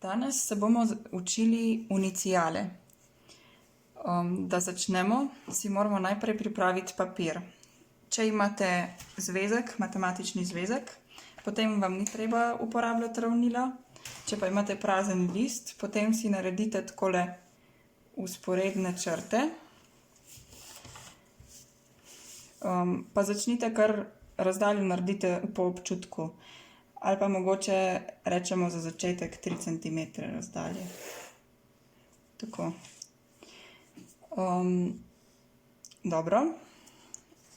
Danes se bomo učili unicijale. Da začnemo, si moramo najprej pripraviti papir. Če imate zvezek, matematični zvezek, potem vam ni treba uporabljati ravnila. Če pa imate prazen list, potem si naredite takole vzporedne črte. Pa začnite kar razdaljo naredite po občutku. Ali pa mogoče rečemo za začetek 3 cm razdalje. Tako. Dobro.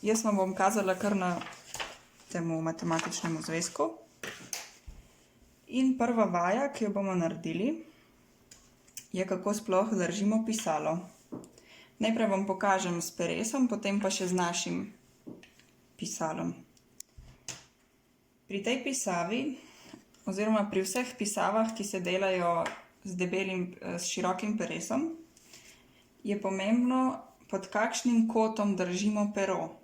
Jaz vam bom kazala kar na temu matematičnemu zvezku. In prva vaja, ki jo bomo naredili, je kako sploh držimo pisalo. Najprej vam pokažem s peresom, potem pa še z našim pisalom. Pri tej pisavi, oziroma pri vseh pisavah, ki se delajo s širokim peresom, je pomembno, pod kakšnim kotom držimo pero.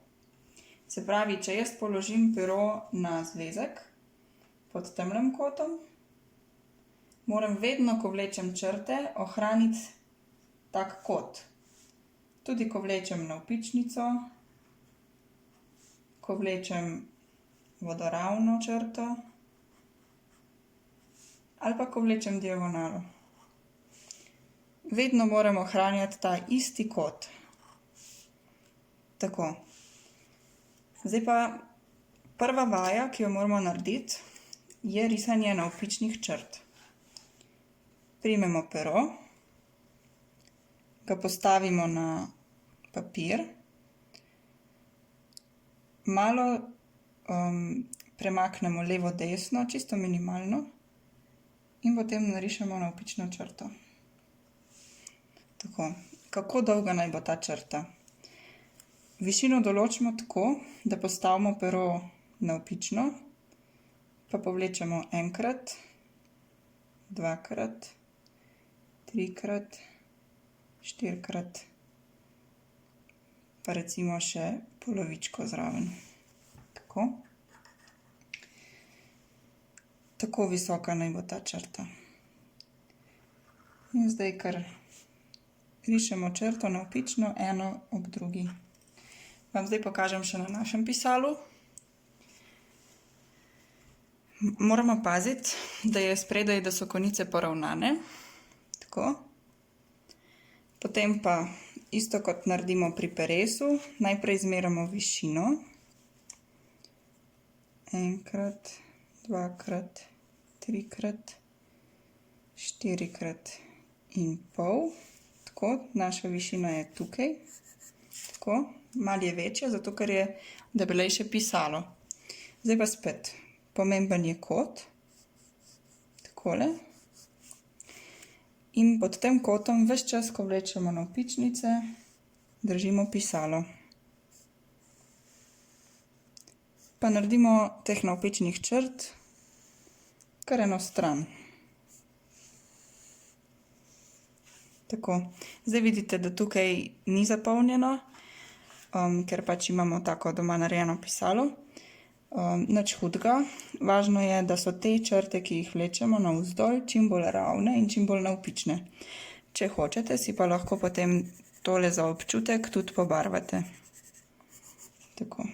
Se pravi, če jaz položim pero na zvezek, pod temlim kotom, moram vedno, ko vlečem črte, ohraniti tak kot. Tudi ko vlečem navpičnico, ko vlečem vodoravno črto ali pa ko vlečem diagonalo. Vedno moram ohranjati ta isti kot. Tako. Zdaj pa prva vaja, ki jo moramo narediti, je risanje navpičnih črt. Primemo pero, ga postavimo na papir, malo premaknemo levo-desno, čisto minimalno, in potem narišemo navpično črto. Tako. Kako dolga naj bo ta črta? Višino določimo tako, da postavimo pero navpično, pa povlečemo enkrat, dvakrat, trikrat, štirikrat, pa recimo še polovičko zraven. Tako. Tako visoka naj bo ta črta. In zdaj kar rišemo črto navpično, eno ob drugi. Vam zdaj pokažem še na našem pisalu. Moramo paziti, da je spredaj, da so konice poravnane. Tako. Potem pa isto kot naredimo pri peresu, najprej izmerimo višino. Enkrat, dvakrat, trikrat, štirikrat in pol. Tako, naša višina je tukaj. Tako, malo je večja, zato ker je debelejše pisalo. Zdaj pa spet, pomemben je kot. Takole. In pod tem kotom ves čas, ko vlečemo navpičnice, držimo pisalo. Pa naredimo teh navpičnih črt kar eno stran. Tako. Zdaj vidite, da tukaj ni zapolnjeno, ker pač imamo tako doma narejeno pisalo. Nič hudega. Važno je, da so te črte, ki jih vlečemo navzdol, čim bolj ravne in čim bolj navpične. Če hočete, si pa lahko potem tole za občutek tudi pobarvate. Tako.